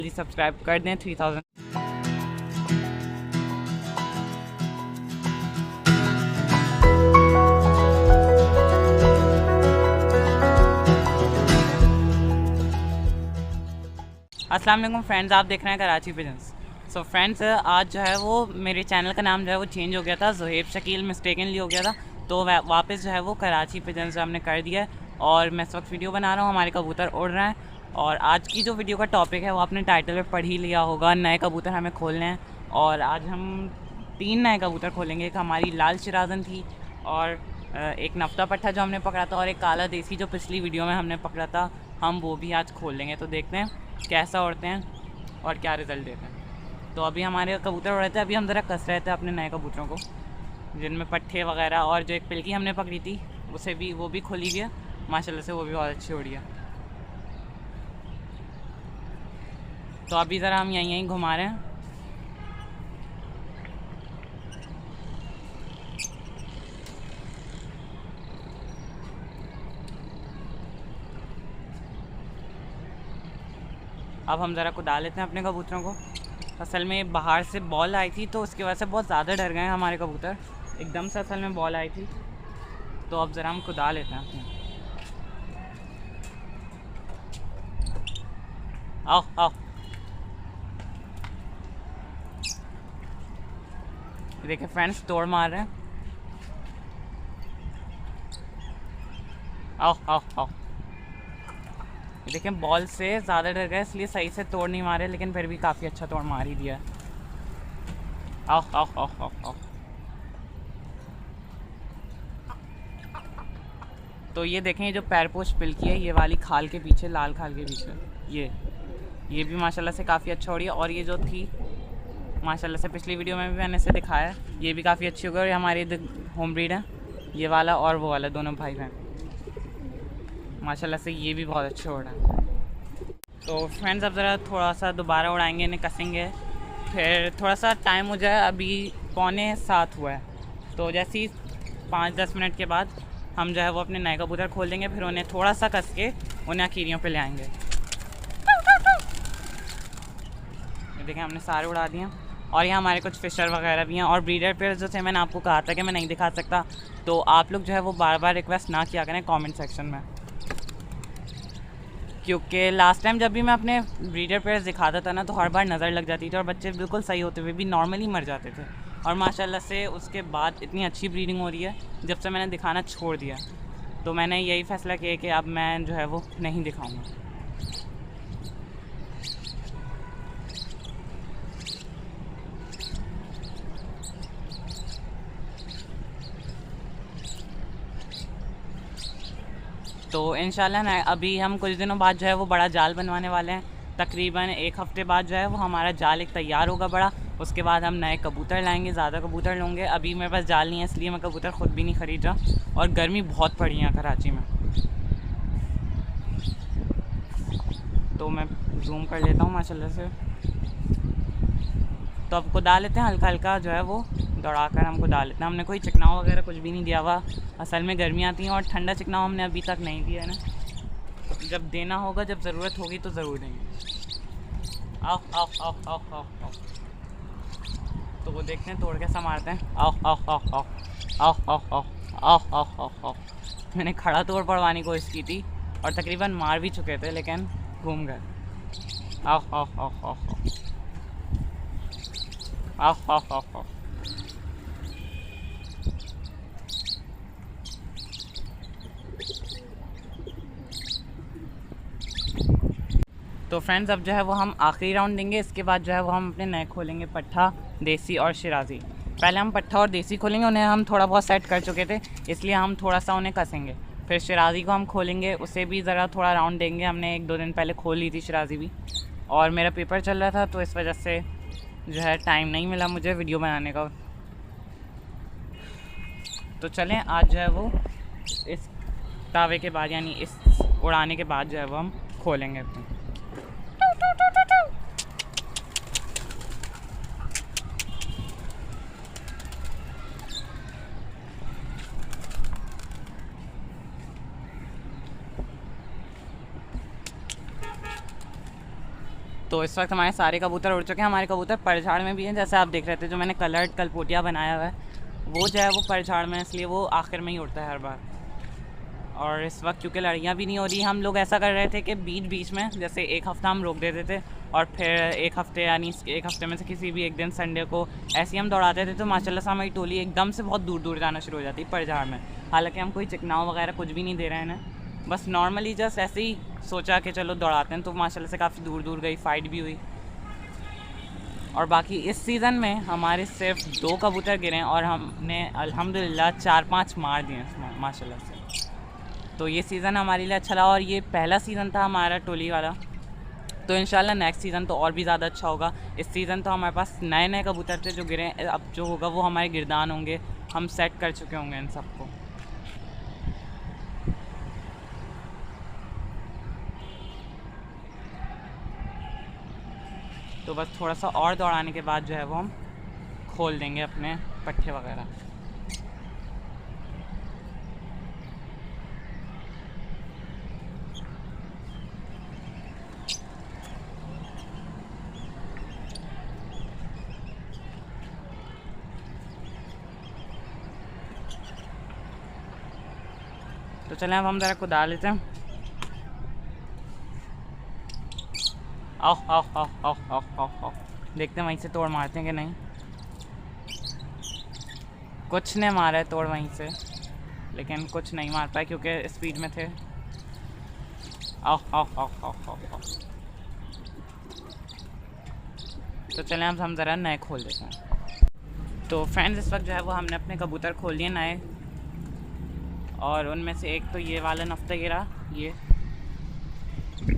Please subscribe कर दें 3000। अस्सलाम वालेकुम फ्रेंड्स, आप देख रहे हैं कराची पिजन्स। सो फ्रेंड्स, आज जो है वो मेरे चैनल का नाम जो है वो चेंज हो गया था, ज़ुहैब शकील मिस्टेकनली हो गया था, तो वापस जो है वो कराची पिजन्स हमने कर दिया है। और मैं इस वक्त वीडियो बना रहा हूँ, हमारे कबूतर उड़ रहे हैं। और आज की जो वीडियो का टॉपिक है वो आपने टाइटल में पढ़ ही लिया होगा, नए कबूतर हमें खोलने हैं। और आज हम 3 नए कबूतर खोलेंगे। एक हमारी लाल शिराजन थी, और एक नफ्ता पट्टा जो हमने पकड़ा था, और एक काला देसी जो पिछली वीडियो में हमने पकड़ा था, हम वो भी आज खोल लेंगे। तो देखते हैं कैसा उड़ते हैं और क्या रिज़ल्ट देते हैं। तो अभी हमारे कबूतर उड़ रहे थे, अभी हम ज़रा कस रहे थे अपने नए कबूतरों को, जिनमें पट्टे वगैरह, और जो एक पिलकी हमने पकड़ी थी उसे भी, वो भी खोली गई है माशाल्लाह से, वो भी बहुत अच्छी उड़ी है। तो अभी ज़रा हम यहीं घुमा रहे हैं। अब हम ज़रा कुदा लेते हैं अपने कबूतरों को। असल में बाहर से बॉल आई थी, तो उसकी वजह से बहुत ज़्यादा डर गए हैं हमारे कबूतर, एकदम से असल में बॉल आई थी। तो अब ज़रा हम कुदा लेते हैं अपने। आओ आओ, देखिए फ्रेंड्स, तोड़ मार रहे हैं। आओ आओ आओ, देखिए बॉल से ज़्यादा डर गए, इसलिए सही से तोड़ नहीं मारे, लेकिन फिर भी काफ़ी अच्छा तोड़ मार ही दिया। आओ आओ आओ आओ आओ। तो ये देखें, ये जो पैरपोश पिलकी है, ये वाली खाल के पीछे, लाल खाल के पीछे, ये भी माशाल्लाह से काफ़ी अच्छा हो रही है। और ये जो थी माशाल्लाह से पिछली वीडियो में भी मैंने इसे दिखाया है, ये भी काफ़ी अच्छी हो गई। और ये हमारी होम ब्रीड है, ये वाला और वो वाला, दोनों भाई बहन माशाल्लाह से, ये भी बहुत अच्छे हो रहे हैं। तो फ्रेंड्स, अब ज़रा थोड़ा सा दोबारा उड़ाएंगे, इन्हें कसेंगे, फिर थोड़ा सा टाइम हो जाए। अभी 6:45 हुआ है, तो जैसे ही 5-10 मिनट के बाद हम जो है वो अपने नए कबूतर खोल देंगे, फिर उन्हें थोड़ा सा कस के उन्हें अखीरियों पे ले आएंगे। देखें, हमने सारे उड़ा दिए। और यहाँ हमारे कुछ फ़िशर वगैरह भी हैं, और ब्रीडर पेयर जो थे, मैंने आपको कहा था कि मैं नहीं दिखा सकता, तो आप लोग जो है वो बार बार रिक्वेस्ट ना किया करें कमेंट सेक्शन में, क्योंकि लास्ट टाइम जब भी मैं अपने ब्रीडर पेयर्स दिखाता था ना, तो हर बार नज़र लग जाती थी और बच्चे बिल्कुल सही होते हुए भी नॉर्मली मर जाते थे। और माशाल्लाह से उसके बाद इतनी अच्छी ब्रीडिंग हो रही है जब से मैंने दिखाना छोड़ दिया। तो मैंने यही फ़ैसला किया कि अब मैं जो है वो नहीं दिखाऊँगा। तो इंशाल्लाह ना, अभी हम कुछ दिनों बाद जो है वो बड़ा जाल बनवाने वाले हैं। तकरीबन 1 हफ़्ते बाद जो है वो हमारा जाल एक तैयार होगा बड़ा। उसके बाद हम नए कबूतर लाएंगे, ज़्यादा कबूतर लेंगे। अभी मेरे पास जाल नहीं है, इसलिए मैं कबूतर ख़ुद भी नहीं ख़रीद रहा, और गर्मी बहुत पड़ी है कराची में। तो मैं जूम कर लेता हूँ माशाल्लाह से। तो अब कुदा लेते हैं, हल्का हल्का जो है वो दौड़ा कर हम कुदा लेते हैं। हमने कोई चिकनाव वगैरह कुछ भी नहीं दिया हुआ, असल में गर्मी आती है, और ठंडा चिकनाव हमने अभी तक नहीं दिया है ना। जब देना होगा, जब ज़रूरत होगी तो ज़रूर देंगे। आओ आओ आओ आओ आओ आओ। तो वो देखते हैं तोड़ कैसा मारते हैं। आओ आओ आओ आओ आओ आओ आओ आओ आओ आओ आओ। मैंने खड़ा तोड़ पड़वाने की कोशिश की थी, और तकरीबन मार भी चुके थे, लेकिन घूम गए। आओ आओ आओ आओ आओ आओ आओ आओ। तो फ्रेंड्स, अब जो है वो हम आखिरी राउंड देंगे। इसके बाद जो है वो हम अपने नए खोलेंगे पट्ठा, देसी और शिराजी। पहले हम पट्ठा और देसी खोलेंगे, उन्हें हम थोड़ा बहुत सेट कर चुके थे, इसलिए हम थोड़ा सा उन्हें कसेंगे। फिर शिराजी को हम खोलेंगे, उसे भी ज़रा थोड़ा राउंड देंगे। हमने 1-2 दिन पहले खोल ली थी शिराजी भी, और मेरा पेपर चल रहा था, तो इस वजह से जो है टाइम नहीं मिला मुझे वीडियो बनाने का। तो चलें, आज जो है वो इस तावे के बाद, यानी इस उड़ाने के बाद जो है वो हम खोलेंगे अपने। तो तो इस वक्त हमारे सारे कबूतर उड़ चुके हैं। हमारे कबूतर परछाड़ में भी हैं, जैसे आप देख रहे थे जो मैंने कलर्ड कलपोटिया बनाया हुआ है वो जो है वो परछाड़ में, इसलिए वो आखिर में ही उड़ता है हर बार। और इस वक्त क्योंकि लड़ियाँ भी नहीं हो रही, हम लोग ऐसा कर रहे थे कि बीच बीच में जैसे एक हफ़्ता हम रोक देते थे और फिर एक हफ़्ते यानी एक हफ़्ते में से किसी भी एक दिन संडे को ऐसे ही हम दौड़ाते थे, तो माशाल्लाह से हमारी टोली एकदम से बहुत दूर दूर जाना शुरू हो जाती परछाड़ में। हालांकि हम कोई चिकनाव वगैरह कुछ भी नहीं दे रहे हैं इन्हें, बस नॉर्मली जस्ट ऐसे ही सोचा कि चलो दौड़ाते हैं, तो माशाल्लाह से काफ़ी दूर दूर गई, फ़ाइट भी हुई। और बाकी इस सीज़न में हमारे सिर्फ 2 कबूतर गिरे हैं और हमने अल्हम्दुलिल्लाह 4-5 मार दिए हैं माशाल्लाह से। तो ये सीज़न हमारे लिए अच्छा रहा और ये पहला सीज़न था हमारा टोली वाला, तो इंशाल्लाह नेक्स्ट सीज़न तो और भी ज़्यादा अच्छा होगा। इस सीज़न तो हमारे पास नए नए कबूतर थे जो गिरे, अब जो होगा वो हमारे गिरदान होंगे, हम सेट कर चुके होंगे इन सबको। तो बस थोड़ा सा और दौड़ाने के बाद जो है वो हम खोल देंगे अपने पट्टे वगैरह। तो चलें अब हम ज़रा कुदाल लेते हैं। आओ आओ आओ आओ आओ आओ आओ, देखते हैं वहीं से तोड़ मारते हैं कि नहीं। कुछ ने मारा है तोड़ वहीं से, लेकिन कुछ नहीं मार पाए क्योंकि स्पीड में थे। आओ आओ आओ आओ आओ आओ। तो चलें अब हम ज़रा नए खोल देते हैं। तो फ्रेंड्स इस वक्त जो है वो हमने अपने कबूतर खोल लिए नए, और उनमें से एक तो ये वाला नफ्ता गिरा ये,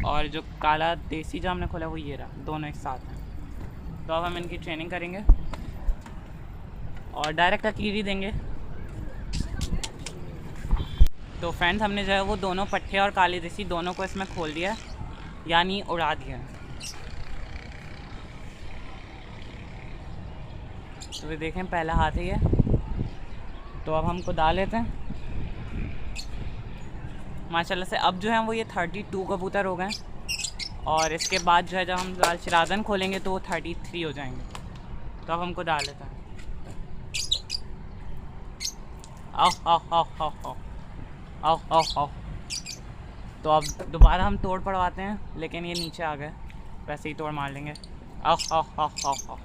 और जो काला देसी जो हमने खोला वो ये रहा, दोनों एक साथ हैं। तो अब हम इनकी ट्रेनिंग करेंगे और डायरेक्ट अकीरी देंगे। तो फ्रेंड्स हमने जो है वो दोनों पट्टे और काले देसी दोनों को इसमें खोल दिया, यानी उड़ा दिया। तो ये देखें पहला हाथ है ये। तो अब हम कुदाल लेते हैं माशाल्लाह से। अब जो है वो ये 32 कबूतर हो गए, और इसके बाद जो है जब हम लाल शिराजन खोलेंगे तो वो 33 हो जाएंगे। तो अब हमको डाल लेते हैं। आओ आओ आओ आओ आओ आओ आओ आओ। तो अब दोबारा हम तोड़ पड़वाते हैं, लेकिन ये नीचे आ गए, वैसे ही तोड़ मार लेंगे। आओ आओ आओ आओ आओ।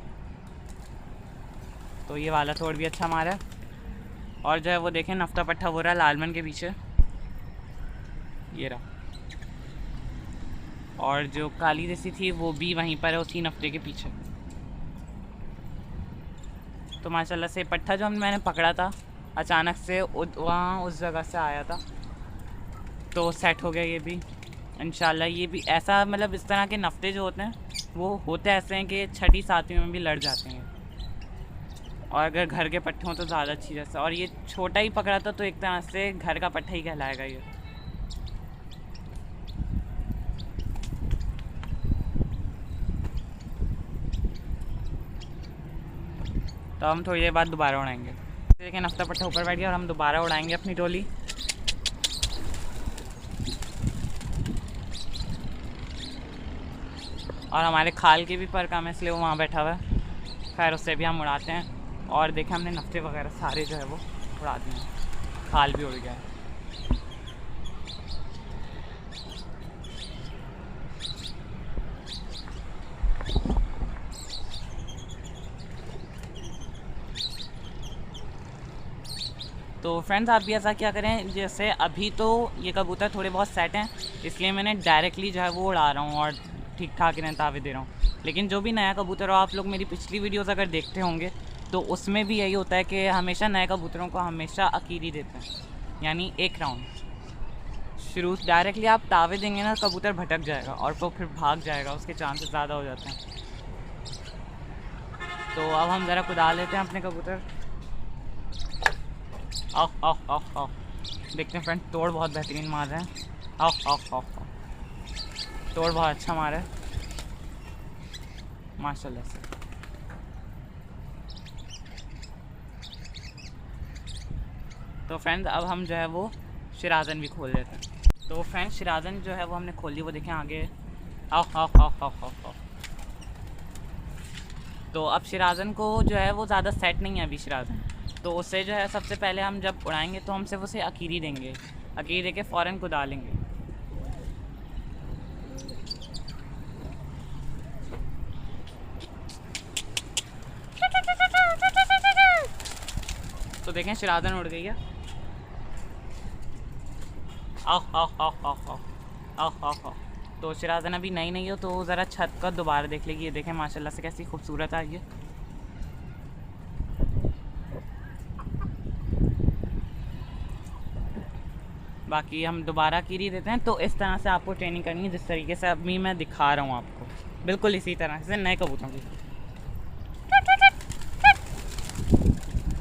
तो ये वाला तोड़ भी अच्छा मारा है, और जो है वो देखें नफ्ता पट्टा हो रहा है लालमन के पीछे, ये रहा। और जो काली देसी थी वो भी वहीं पर है उसी नफ्ते के पीछे। तो माशाल्लाह से पट्टा जो मैंने पकड़ा था अचानक से वहाँ उस जगह से आया था, तो सेट हो गया ये भी इंशाल्लाह। ये भी ऐसा मतलब इस तरह के नफ्ते जो होते हैं वो होते ऐसे हैं कि 6ठी 7वीं में भी लड़ जाते हैं, और अगर घर के पट्टे हों तो ज़्यादा अच्छी जैसा। और ये छोटा ही पकड़ा था तो एक तरह से घर का पट्टा ही कहलाएगा ये। तो हम थोड़ी देर बाद दोबारा उड़ाएंगे। देखिए नफ्ता पट्टा ऊपर बैठ गया और हम दोबारा उड़ाएंगे अपनी टोली। और हमारे खाल के भी पर कम है इसलिए वो वहाँ बैठा हुआ है, खैर उससे भी हम उड़ाते हैं। और देखें हमने नफ्ते वगैरह सारे जो है वो उड़ा दिए हैं, खाल भी उड़ गया है। तो फ्रेंड्स आप भी ऐसा क्या करें, जैसे अभी तो ये कबूतर थोड़े बहुत सेट हैं इसलिए मैंने डायरेक्टली जो है वो उड़ा रहा हूँ और ठीक ठाक इन्हें तावे दे रहा हूँ। लेकिन जो भी नया कबूतर हो, आप लोग मेरी पिछली वीडियोस अगर देखते होंगे तो उसमें भी यही होता है कि हमेशा नए कबूतरों को हमेशा अकीरी देते हैं, यानी एक राउंड शुरू। डायरेक्टली आप तावे देंगे ना कबूतर भटक जाएगा और वो फिर भाग जाएगा, उसके चांसेस ज़्यादा हो जाते हैं। तो अब हम ज़रा कुदा लेते हैं अपने कबूतर। आओ आओ आओ आओ, देखते हैं फ्रेंड तोड़ बहुत बेहतरीन मार रहे हैं। आओ आओ आओ आओ, तोड़ बहुत अच्छा मारा है माशाल्लाह से। तो फ्रेंड्स अब हम जो है वो शिराजन भी खोल देते हैं। तो फ्रेंड्स शिराजन जो है वो हमने खोल ली, वो देखें आगे। आओ आओ आओ आओ आओ आओ। तो अब शिराजन को जो है वो ज़्यादा सेट नहीं है अभी शिराजन, तो उससे जो है सबसे पहले हम जब उड़ाएंगे तो हम सिर्फ उसे अकीरी देंगे, अकीरी दे के फ़ौरन कुदा लेंगे। तो देखें शिराजन उड़ गई है। आओ आओ आओ आओ आओ आओ आओ आओ। तो शिराजन अभी नई नहीं हो तो ज़रा छत का दोबारा देख लेगी। ये देखें माशाल्लाह से कैसी खूबसूरत है ये। बाकी हम दोबारा कीरी देते हैं। तो इस तरह से आपको ट्रेनिंग करनी है जिस तरीके से अभी मैं दिखा रहा हूँ आपको, बिल्कुल इसी तरह से नए कबूतरों की।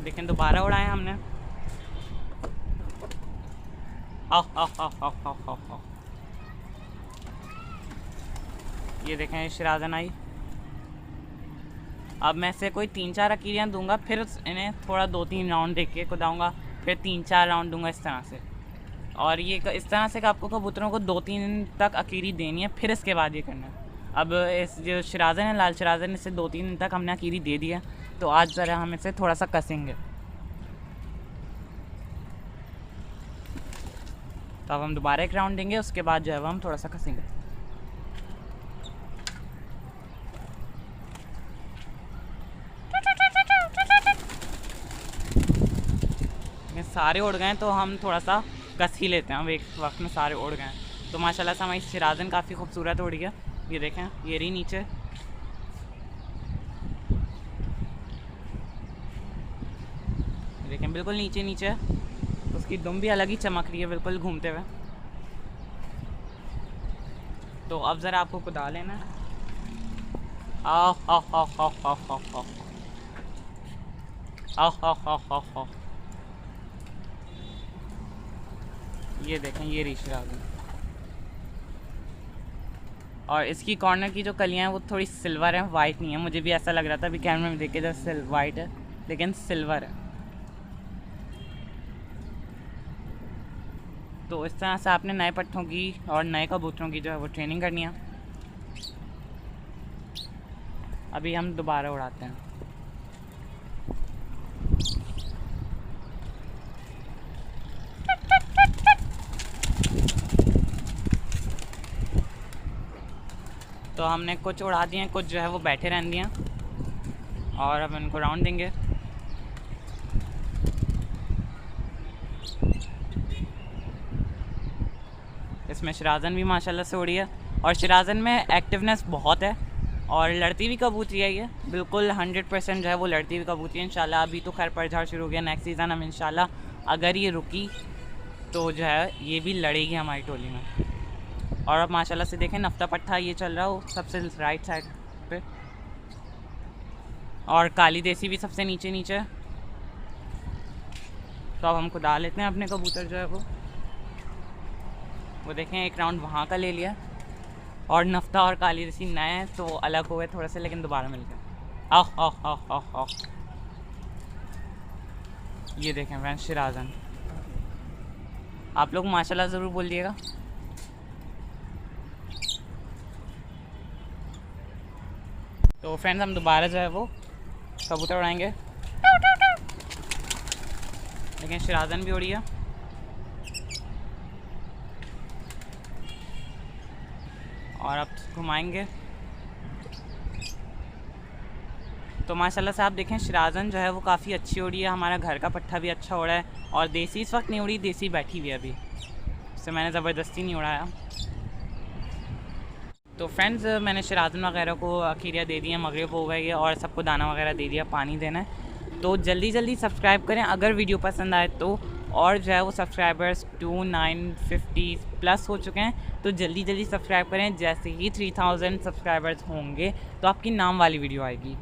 देखें दोबारा उड़ाएं हमने। आओ आओ आओ आओ आओ आओ आओ। ये देखें शिराजन आई। अब मैं से कोई 3-4 अकीरियाँ दूंगा, फिर इन्हें थोड़ा 2-3 राउंड दे के कुदाऊँगा, फिर 3-4 राउंड दूंगा इस तरह से। और ये इस तरह से कि आपको कबूतरों को 2-3 तक अकीरी देनी है, फिर इसके बाद ये करना है। अब इस जो शिराजन है लाल शिराजन, इससे 2-3 तक हमने अकीरी दे दिया, तो आज ज़रा हम इसे थोड़ा सा कसेंगे। तो अब हम दोबारा एक राउंड देंगे, उसके बाद जो है वो हम थोड़ा सा कसेंगे। ये सारे उड़ गए तो हम थोड़ा सा कस ही लेते हैं। अब एक वक्त में सारे उड़ गए तो माशाल्लाह से हमारी शिराजन काफ़ी खूबसूरत उड़ गया। ये देखें ये रही नीचे। देखें बिल्कुल नीचे नीचे, उसकी दुम भी अलग ही चमक रही है बिल्कुल घूमते हुए। तो अब ज़रा आपको कुदा लेना है। आओ आओ आओ आओ आओ आओ आओ आओ आओ आओ आओ आओ। ये देखें ये रही शिराजन। और इसकी कॉर्नर की जो कलियां हैं वो थोड़ी सिल्वर है, वाइट नहीं है। मुझे भी ऐसा लग रहा था अभी कैमरे में देख के जब वाइट है, लेकिन सिल्वर है। तो इस तरह से आपने नए पट्ठों की और नए कबूतरों की जो है वो ट्रेनिंग करनी है। अभी हम दोबारा उड़ाते हैं। तो हमने कुछ उड़ा दिए हैं, कुछ जो है वो बैठे रहने दिए हैं, और अब इनको राउंड देंगे। इसमें शिराजन भी माशाल्लाह से उड़ी है, और शिराजन में एक्टिवनेस बहुत है, और लड़ती भी कबूतरी है ये बिल्कुल 100% जो है वो लड़ती हुई कबूतरी है इंशाल्लाह। अभी तो खैर पतझड़ शुरू हो गया, नेक्स्ट सीज़न हम इंशाल्लाह अगर ये रुकी तो जो है ये भी लड़ेगी हमारी टोली में। और अब माशाल्लाह से देखें नफ्ता पट्टा ये चल रहा हो सबसे राइट साइड पे, और काली देसी भी सबसे नीचे नीचे। तो अब हम कुदा लेते हैं अपने कबूतर जो है वो देखें एक राउंड वहाँ का ले लिया, और नफ्ता और काली देसी नए हैं तो अलग हो गए थोड़े से, लेकिन दोबारा मिल गए। आओ आओ आओ आओ आओ। ये देखें फ्रेंड्स शिराजन। आप लोग माशाल्लाह ज़रूर बोलिएगा। तो फ्रेंड्स हम दोबारा जो है वो कबूतर उड़ाएंगे, लेकिन शिराजन भी उड़ी है। और अब घुमाएंगे तो माशाल्लाह से आप देखें शिराजन जो है वो काफ़ी अच्छी उड़ी है। हमारा घर का पट्ठा भी अच्छा उड़ा है, और देसी इस वक्त नहीं उड़ी, देसी बैठी हुई है अभी, उससे मैंने ज़बरदस्ती नहीं उड़ाया। तो फ्रेंड्स मैंने शिराजन वगैरह को अखीरिया दे दिया, मगरिब हो गई है, और सबको दाना वगैरह दे दिया, पानी देना है। तो जल्दी जल्दी सब्सक्राइब करें अगर वीडियो पसंद आए तो, और जो है वो सब्सक्राइबर्स 2950 प्लस हो चुके हैं, तो जल्दी जल्दी सब्सक्राइब करें। जैसे ही 3000 सब्सक्राइबर्स होंगे तो आपकी नाम वाली वीडियो आएगी।